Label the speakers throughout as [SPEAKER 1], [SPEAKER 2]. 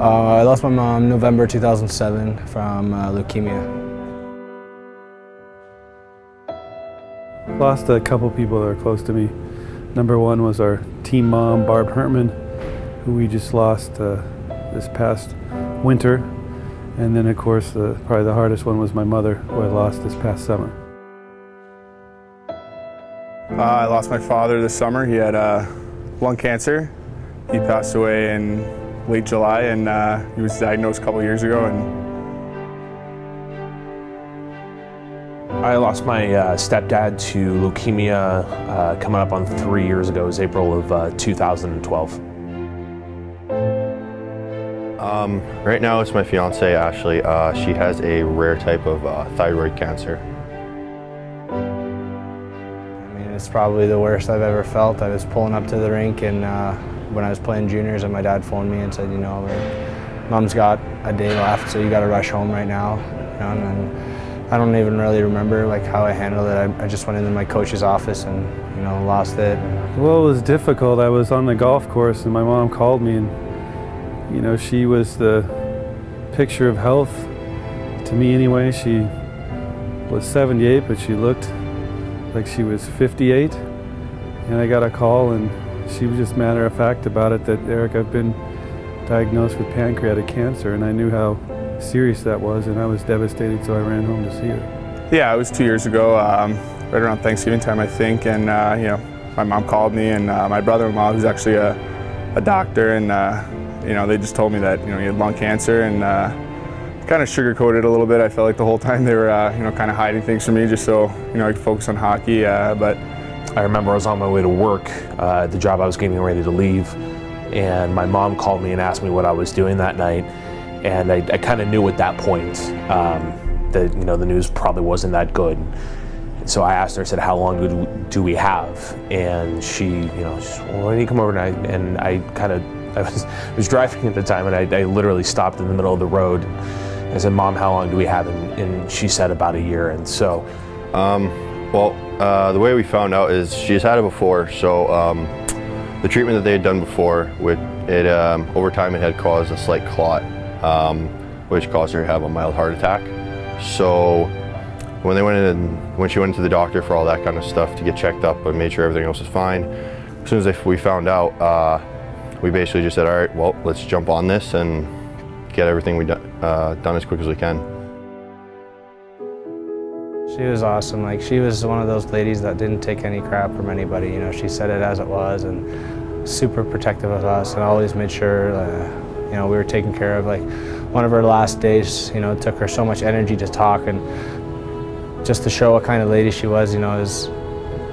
[SPEAKER 1] I lost my mom November 2007 from leukemia.
[SPEAKER 2] Lost a couple people that are close to me. Number one was our team mom, Barb, who we just lost this past winter. And then of course, probably the hardest one was my mother, who I lost this past summer.
[SPEAKER 3] I lost my father this summer. He had lung cancer. He passed away in late July, and he was diagnosed a couple years ago.
[SPEAKER 4] I lost my stepdad to leukemia coming up on 3 years ago. It was April of 2012.
[SPEAKER 5] Right now it's my fiance Ashley. She has a rare type of thyroid cancer.
[SPEAKER 1] I mean, it's probably the worst I've ever felt. I was pulling up to the rink and when I was playing juniors, and my dad phoned me and said, you know, Mom's got a day left, so you got to rush home right now. You know, and then I don't even really remember like how I handled it. I just went into my coach's office and, you know, lost it.
[SPEAKER 2] Well, it was difficult. I was on the golf course and my mom called me, and you know, she was the picture of health to me anyway. She was 78, but she looked like she was 58. And I got a call and she was just matter of fact about it, that Eric, I've been diagnosed with pancreatic cancer, and I knew how serious that was, and I was devastated, so I ran home to see her.
[SPEAKER 3] Yeah, it was 2 years ago, right around Thanksgiving time, I think, and you know, my mom called me, and my brother-in-law, who's actually a doctor, and you know, they just told me that, you know, he had lung cancer, and kind of sugarcoated a little bit. I felt like the whole time they were, you know, kind of hiding things from me just so, you know, I could focus on hockey, but
[SPEAKER 4] I remember I was on my way to work, the job I was getting ready to leave, and my mom called me and asked me what I was doing that night, and I kind of knew at that point that, you know, the news probably wasn't that good. So I asked her, I said, how long do we have? And she, you know, she said, well, why don't you come over tonight? And I was driving at the time, and I literally stopped in the middle of the road. I said, Mom, how long do we have? And she said about a year. And so,
[SPEAKER 5] the way we found out is she's had it before. So the treatment that they had done before, over time it had caused a slight clot, which caused her to have a mild heart attack. So when she went to the doctor for all that kind of stuff to get checked up and made sure everything else was fine, as soon as we found out, we basically just said, all right, well, let's jump on this and get everything done as quick as we can.
[SPEAKER 1] She was awesome. Like, she was one of those ladies that didn't take any crap from anybody. You know, she said it as it was, and super protective of us, and always made sure, you know, we were taken care of. Like, one of her last days, you know, it took her so much energy to talk, and just to show what kind of lady she was, you know,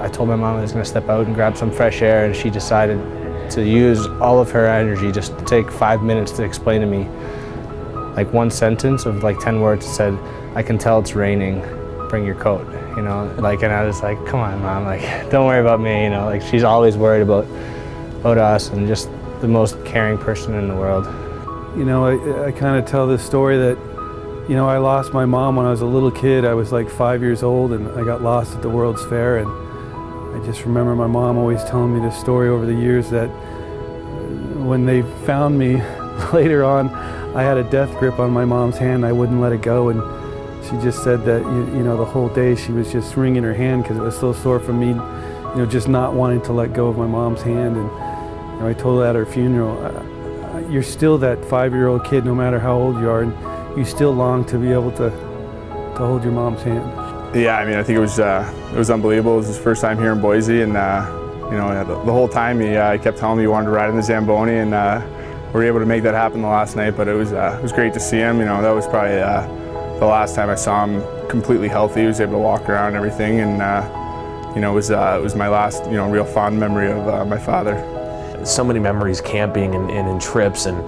[SPEAKER 1] I told my mom I was going to step out and grab some fresh air, and she decided to use all of her energy just to take 5 minutes to explain to me, like, one sentence of like 10 words that said, I can tell it's raining, bring your coat, you know, like, and I was like, come on, Mom, like, don't worry about me, you know, like, she's always worried about us, and just the most caring person in the world.
[SPEAKER 2] You know, I kind of tell this story that, you know, I lost my mom when I was a little kid. I was like 5 years old, and I got lost at the World's Fair, and I just remember my mom always telling me this story over the years, that when they found me later on, I had a death grip on my mom's hand. I wouldn't let it go, and she just said that, you know, the whole day she was just wringing her hand because it was so sore from me, you know, just not wanting to let go of my mom's hand. And you know, I told her at her funeral, you're still that 5-year-old kid no matter how old you are, and you still long to be able to hold your mom's hand.
[SPEAKER 3] yeah, I mean, I think it was unbelievable. It was his first time here in Boise, and you know, the whole time he kept telling me he wanted to ride in the Zamboni, and we were able to make that happen the last night. But it was great to see him. You know, that was probably the last time I saw him completely healthy. He was able to walk around and everything, and you know, it was my last, you know, real fond memory of my father.
[SPEAKER 4] So many memories camping and in trips, and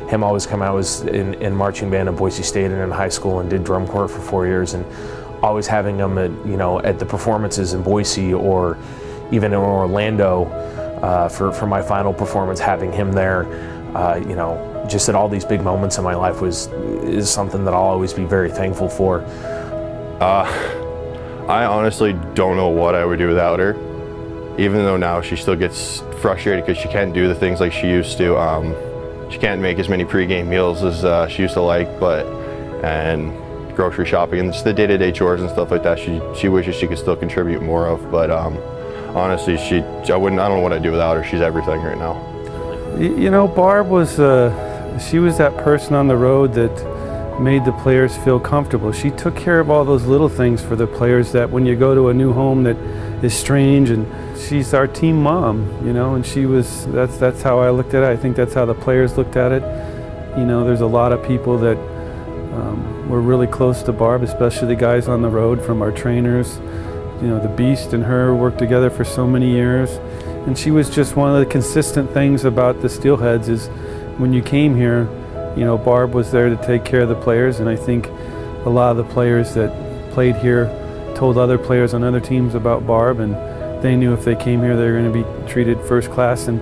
[SPEAKER 4] him always coming out. I was in marching band at Boise State and in high school, and did drum corps for 4 years, and always having him at, you know, at the performances in Boise or even in Orlando for my final performance, having him there, you know, just at all these big moments in my life is something that I'll always be very thankful for.
[SPEAKER 5] I honestly don't know what I would do without her, even though now she still gets frustrated because she can't do the things like she used to. she can't make as many pregame meals as she used to like, and grocery shopping and just the day-to-day chores and stuff like that. She wishes she could still contribute more of, but honestly, I don't know what I'd do without her. She's everything right now.
[SPEAKER 2] You know, Barb was she was that person on the road that made the players feel comfortable. She took care of all those little things for the players that when you go to a new home that is strange, and she's our team mom, you know, and that's how I looked at it. I think that's how the players looked at it. You know, there's a lot of people that were really close to Barb, especially the guys on the road, from our trainers. You know, the Beast and her worked together for so many years, and she was just one of the consistent things about the Steelheads is when you came here, you know, Barb was there to take care of the players, and I think a lot of the players that played here told other players on other teams about Barb, and they knew if they came here they were going to be treated first class. And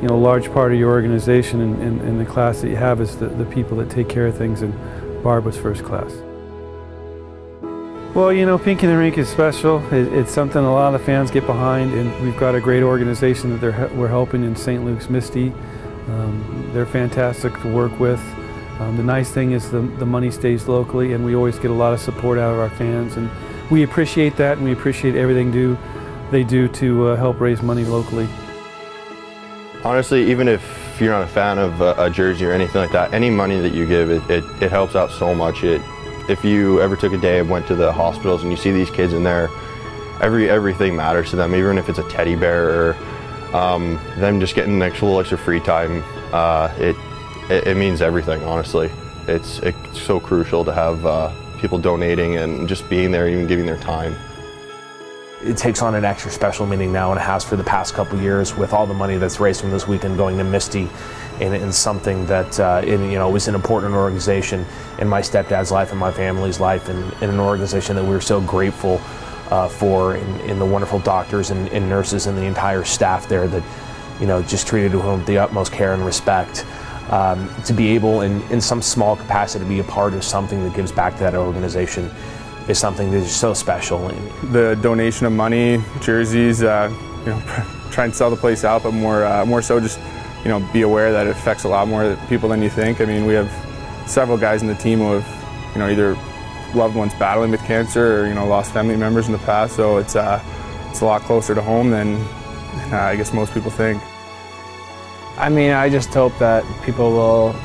[SPEAKER 2] you know, a large part of your organization and the class that you have is the people that take care of things, and Barb was first class. Well, you know, Pink in the Rink is special. It's something a lot of the fans get behind, and we've got a great organization that we're helping in St. Luke's Misty. They're fantastic to work with. The nice thing is the money stays locally, and we always get a lot of support out of our fans, and we appreciate that, and we appreciate everything they do to help raise money locally.
[SPEAKER 5] Honestly, even if you're not a fan of a jersey or anything like that, any money that you give, it helps out so much. If you ever took a day and went to the hospitals and you see these kids in there, everything matters to them, even if it's a teddy bear or them just getting a little extra free time. It means everything, honestly. It's so crucial to have people donating and just being there, even giving their time.
[SPEAKER 4] It takes on an extra special meaning now, and it has for the past couple years, with all the money that's raised from this weekend going to Misty, and something that was an important organization in my stepdad's life and my family's life, and an organization that we were so grateful for, in the wonderful doctors and nurses and the entire staff there that, you know, just treated him with the utmost care and respect. To be able, in some small capacity, to be a part of something that gives back to that organization is something that is so special.
[SPEAKER 3] The donation of money, jerseys, you know, try and sell the place out, but more so just, you know, be aware that it affects a lot more people than you think. I mean, we have several guys in the team who have, you know, either loved ones battling with cancer or, you know, lost family members in the past, so it's a lot closer to home than I guess most people think.
[SPEAKER 1] I mean, I just hope that people will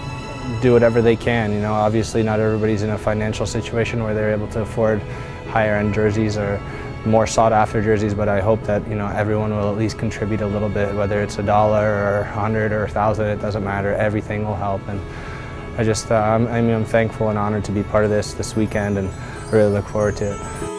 [SPEAKER 1] do whatever they can. You know, obviously not everybody's in a financial situation where they're able to afford higher-end jerseys or more sought-after jerseys, but I hope that, you know, everyone will at least contribute a little bit, whether it's $1 or $100 or $1,000, it doesn't matter. Everything will help, and I just, I'm thankful and honored to be part of this weekend, and really look forward to it.